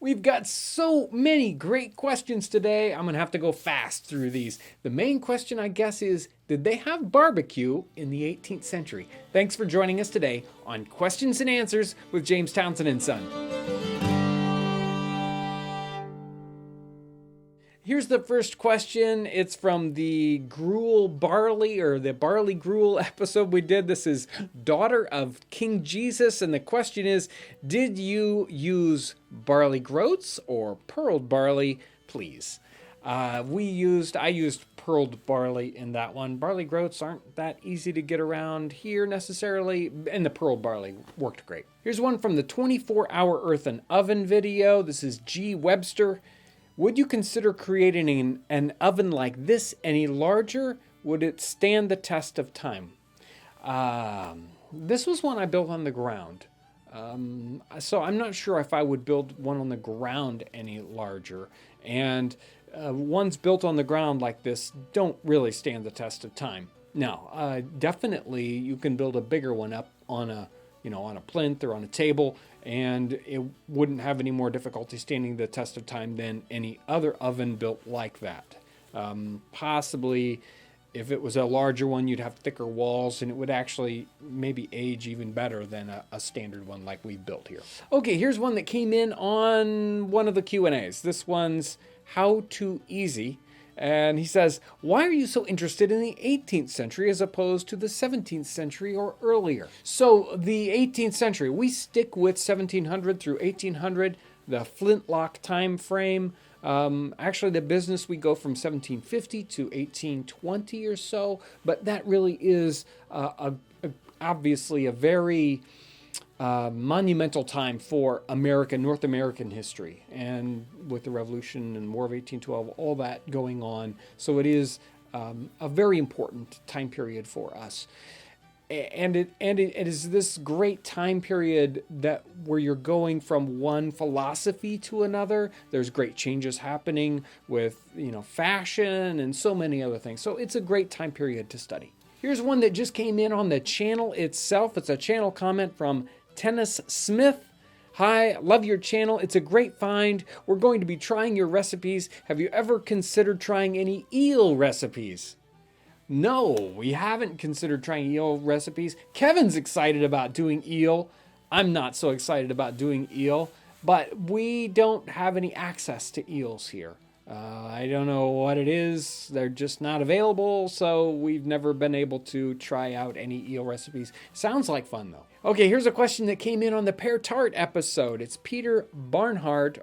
We've got so many great questions today. I'm going to have to go fast through these. The main question, I guess, is did they have barbecue in the 18th century? Thanks for joining us today on Questions and Answers with James Townsend and Son. Here's the first question. It's from the gruel barley or the barley gruel episode we did. This is Daughter of King Jesus. And the question is, did you use barley groats or pearled barley, please? I used pearled barley in that one. Barley groats aren't that easy to get around here necessarily, and the pearled barley worked great. Here's one from the 24-hour earthen oven video. This is G. Webster. Would you consider creating an oven like this any larger? Would it stand the test of time? This was one I built on the ground. So I'm not sure if I would build one on the ground any larger. And ones built on the ground like this don't really stand the test of time. Now, definitely you can build a bigger one up on a plinth or on a table, and it wouldn't have any more difficulty standing the test of time than any other oven built like that. Possibly, if it was a larger one, you'd have thicker walls, and it would actually maybe age even better than a standard one like we built here. Okay, here's one that came in on one of the Q&As. This one's How to Easy. And he says, why are you so interested in the 18th century as opposed to the 17th century or earlier? So the 18th century, we stick with 1700 through 1800, the flintlock time frame. Actually, the business, we go from 1750 to 1820 or so. But that really is obviously a very monumental time for North American history, and with the Revolution and War of 1812, all that going on. So it is a very important time period for us. And it is this great time period where you're going from one philosophy to another. There's great changes happening with fashion and so many other things. So it's a great time period to study. Here's one that just came in on the channel itself. It's a channel comment from Tennis Smith. Hi, love your channel. It's a great find. We're going to be trying your recipes. Have you ever considered trying any eel recipes? No, we haven't considered trying eel recipes. Kevin's excited about doing eel. I'm not so excited about doing eel, but we don't have any access to eels here. I don't know what it is. They're just not available, so we've never been able to try out any eel recipes. Sounds like fun, though. Okay, here's a question that came in on the pear tart episode. It's Peter Bernhardt.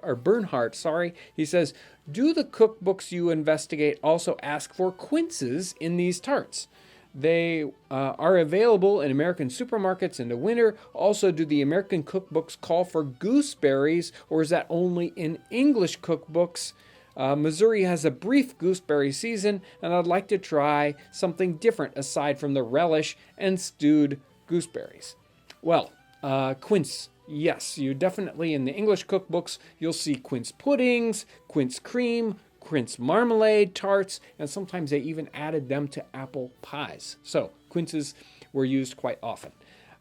He says, do the cookbooks you investigate also ask for quinces in these tarts? They are available in American supermarkets in the winter. Also, do the American cookbooks call for gooseberries, or is that only in English cookbooks? Missouri has a brief gooseberry season, and I'd like to try something different aside from the relish and stewed gooseberries. Well, quince, yes, you definitely, in the English cookbooks, you'll see quince puddings, quince cream, quince marmalade, tarts, and sometimes they even added them to apple pies. So quinces were used quite often.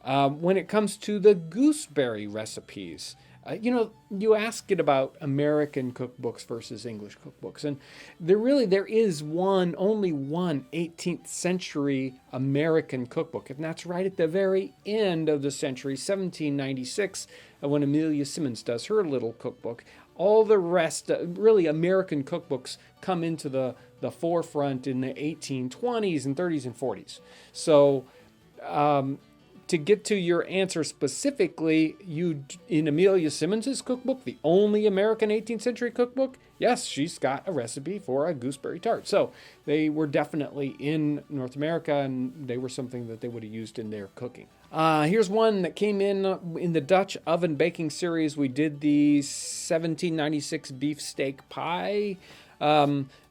When it comes to the gooseberry recipes, you ask it about American cookbooks versus English cookbooks, and there is only one 18th century American cookbook, and that's right at the very end of the century, 1796, when Amelia Simmons does her little cookbook. All the rest, really American cookbooks, come into the forefront in the 1820s and 30s and 40s. So to get to your answer specifically, in Amelia Simmons's cookbook, the only American 18th century cookbook, yes, she's got a recipe for a gooseberry tart. So they were definitely in North America, and they were something that they would have used in their cooking. Here's one that came in the Dutch oven baking series. We did the 1796 beefsteak pie.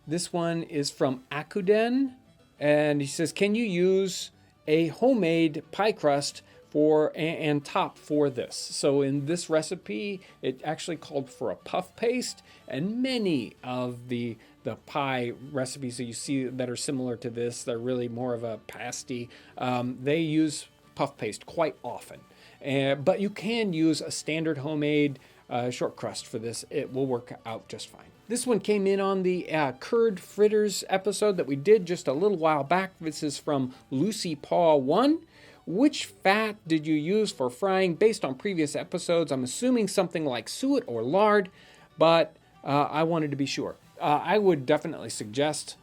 This one is from Akuden, and he says, can you use a homemade pie crust and top for this? So in this recipe, it actually called for a puff paste, and many of the pie recipes that you see that are similar to this, they're really more of a pasty. They use puff paste quite often. But you can use a standard homemade short crust for this. It will work out just fine. This one came in on the curd fritters episode that we did just a little while back. This is from Lucy Paw 1. Which fat did you use for frying based on previous episodes? I'm assuming something like suet or lard, but I wanted to be sure. I would definitely suggest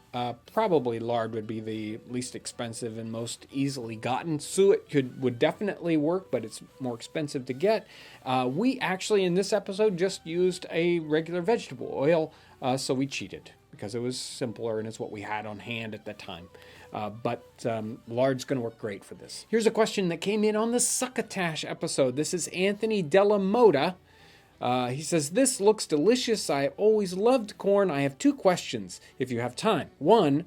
probably lard would be the least expensive and most easily gotten. Suet would definitely work, but it's more expensive to get. We actually in this episode just used a regular vegetable oil, so we cheated because it was simpler and it's what we had on hand at the time. But lard's going to work great for this. Here's a question that came in on the succotash episode. This is Anthony Della Mota. He says, this looks delicious. I always loved corn. I have 2 questions, if you have time. One,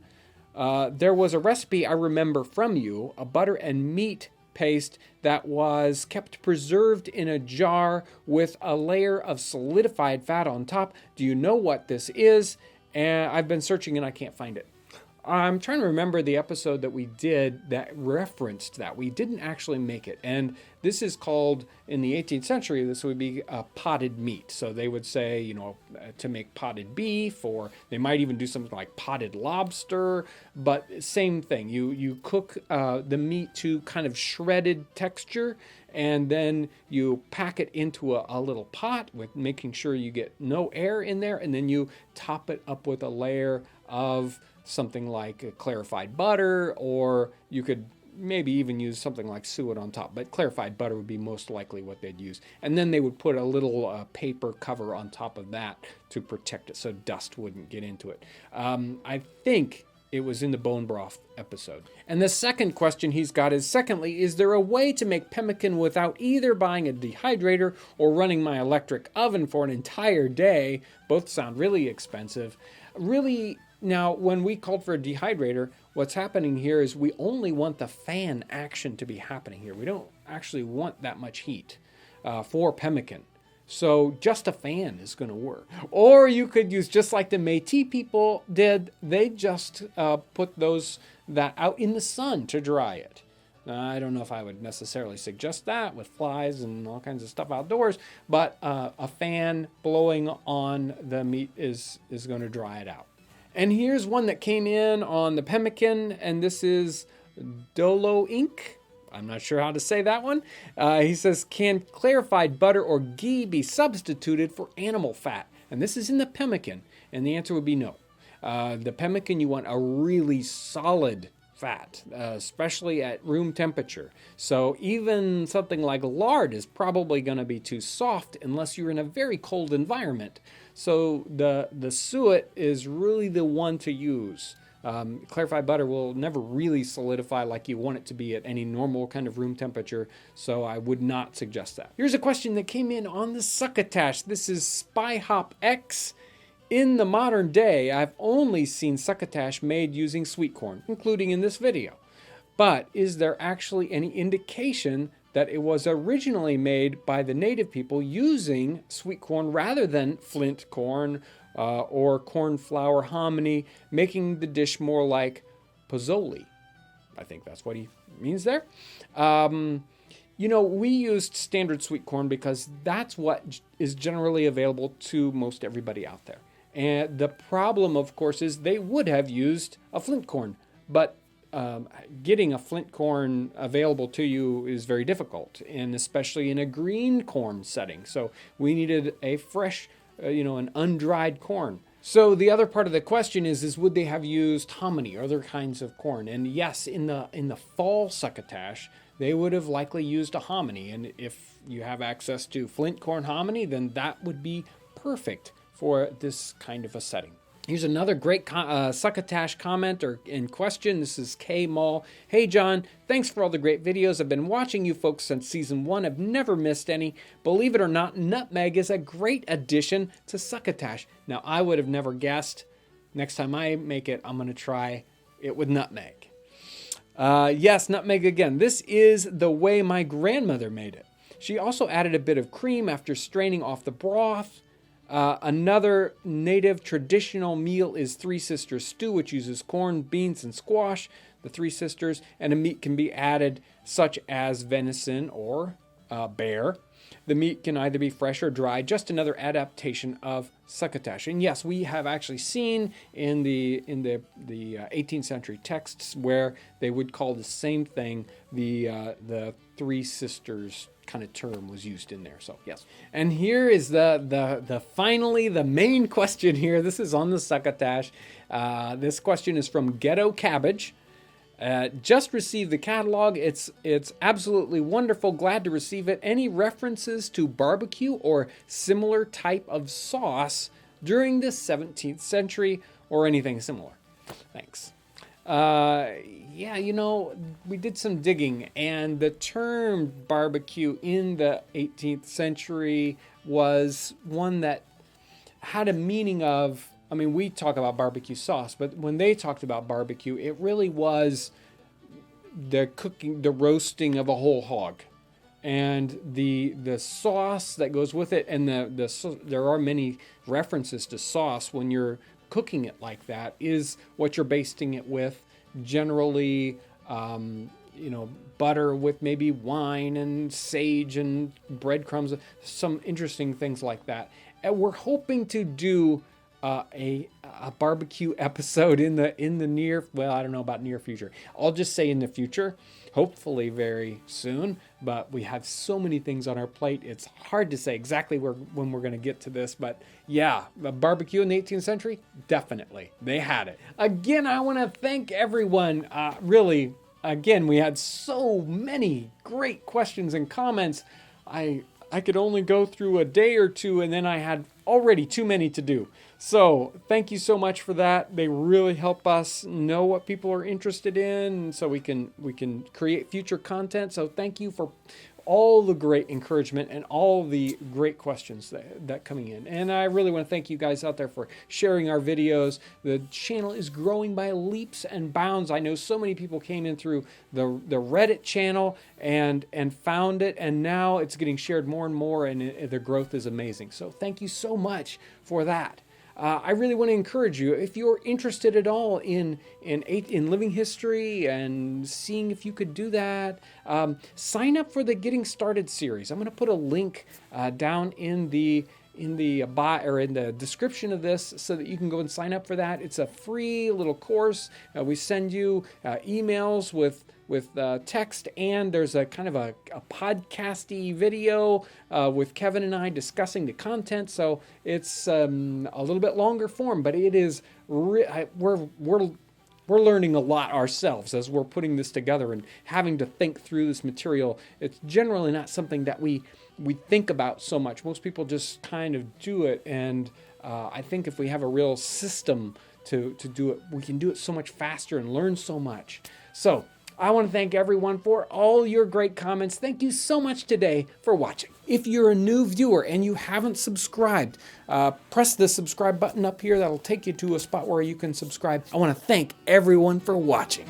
there was a recipe I remember from you, a butter and meat paste that was kept preserved in a jar with a layer of solidified fat on top. Do you know what this is? And I've been searching and I can't find it. I'm trying to remember the episode that we did that referenced that. We didn't actually make it. And this is called, in the 18th century, this would be potted meat. So they would say, you know, to make potted beef, or they might even do something like potted lobster. But same thing. You cook the meat to kind of shredded texture, and then you pack it into a little pot with making sure you get no air in there. And then you top it up with a layer of something like a clarified butter, or you could maybe even use something like suet on top, but clarified butter would be most likely what they'd use. And then they would put a little paper cover on top of that to protect it so dust wouldn't get into it. I think it was in the bone broth episode. And the second question he's got is, secondly, is there a way to make pemmican without either buying a dehydrator or running my electric oven for an entire day? Both sound really expensive. Really. Now, when we called for a dehydrator, what's happening here is we only want the fan action to be happening here. We don't actually want that much heat for pemmican. So just a fan is going to work. Or you could use, just like the Métis people did, they just put that out in the sun to dry it. I don't know if I would necessarily suggest that with flies and all kinds of stuff outdoors, but a fan blowing on the meat is going to dry it out. And here's one that came in on the pemmican, and this is Dolo Inc. I'm not sure how to say that one. He says, can clarified butter or ghee be substituted for animal fat? And this is in the pemmican, and the answer would be no. The pemmican, you want a really solid fat, especially at room temperature. So even something like lard is probably going to be too soft unless you're in a very cold environment. So the suet is really the one to use. Clarified butter will never really solidify like you want it to be at any normal kind of room temperature, so I would not suggest that. Here's a question that came in on the succotash. This is Spy Hop X. In the modern day, I've only seen succotash made using sweet corn, including in this video. But is there actually any indication that it was originally made by the native people using sweet corn rather than flint corn or corn flour hominy, making the dish more like pozzoli? I think that's what he means there. You know, we used standard sweet corn because that's what is generally available to most everybody out there. And the problem, of course, is they would have used a flint corn, but getting a flint corn available to you is very difficult, and especially in a green corn setting. So we needed a fresh, an undried corn. So the other part of the question is would they have used hominy or other kinds of corn? And yes, in the fall succotash, they would have likely used a hominy. And if you have access to flint corn hominy, then that would be perfect for this kind of a setting. Here's another great succotash comment or in question. This is K Mall. Hey John, thanks for all the great videos. I've been watching you folks since season 1. I've never missed any. Believe it or not, nutmeg is a great addition to succotash. Now I would have never guessed. Next time I make it, I'm going to try it with nutmeg. Yes, nutmeg again. This is the way my grandmother made it. She also added a bit of cream after straining off the broth. Another native traditional meal is Three Sisters stew, which uses corn, beans, and squash, the Three Sisters, and a meat can be added such as venison or bear. the meat can either be fresh or dry, just another adaptation of succotash. And yes, we have actually seen in the 18th century texts where they would call the same thing the Three Sisters kind of term was used in there. So yes. And here is the finally the main question here. This is on the succotash. This question is from Ghetto Cabbage. Just received the catalog. It's absolutely wonderful. Glad to receive it. Any references to barbecue or similar type of sauce during the 17th century or anything similar? Thanks. Yeah, we did some digging, and the term barbecue in the 18th century was one that had a meaning of, I mean, we talk about barbecue sauce, but when they talked about barbecue, it really was the cooking, the roasting of a whole hog, and the sauce that goes with it. And there are many references to sauce when you're cooking it like that, is what you're basting it with. Generally, butter with maybe wine and sage and breadcrumbs, some interesting things like that. And we're hoping to do a barbecue episode in the near, well, I don't know about near future. I'll just say in the future, hopefully very soon. But we have so many things on our plate. It's hard to say exactly when we're going to get to this. But yeah, the barbecue in the 18th century, definitely. They had it. Again, I want to thank everyone. Really, again, we had so many great questions and comments. I could only go through a day or two, and then I had already too many to do. So thank you so much for that. They really help us know what people are interested in, so we can create future content. So thank you for all the great encouragement and all the great questions that coming in. And I really want to thank you guys out there for sharing our videos. The channel is growing by leaps and bounds. I know so many people came in through the Reddit channel and found it, and now it's getting shared more and more, and the growth is amazing. So thank you so much for that. I really want to encourage you, if you're interested at all in living history and seeing if you could do that, sign up for the Getting Started series. I'm going to put a link down in the bio or in the description of this so that you can go and sign up for that. It's a free little course. We send you emails with text, and there's a kind of a podcasty video with Kevin and I discussing the content. So it's a little bit longer form, but it is we're learning a lot ourselves as we're putting this together and having to think through this material. It's generally not something that we think about so much. Most people just kind of do it, and I think if we have a real system to do it, we can do it so much faster and learn so much. So I want to thank everyone for all your great comments. Thank you so much today for watching. If you're a new viewer and you haven't subscribed, press the subscribe button up here. That'll take you to a spot where you can subscribe. I want to thank everyone for watching.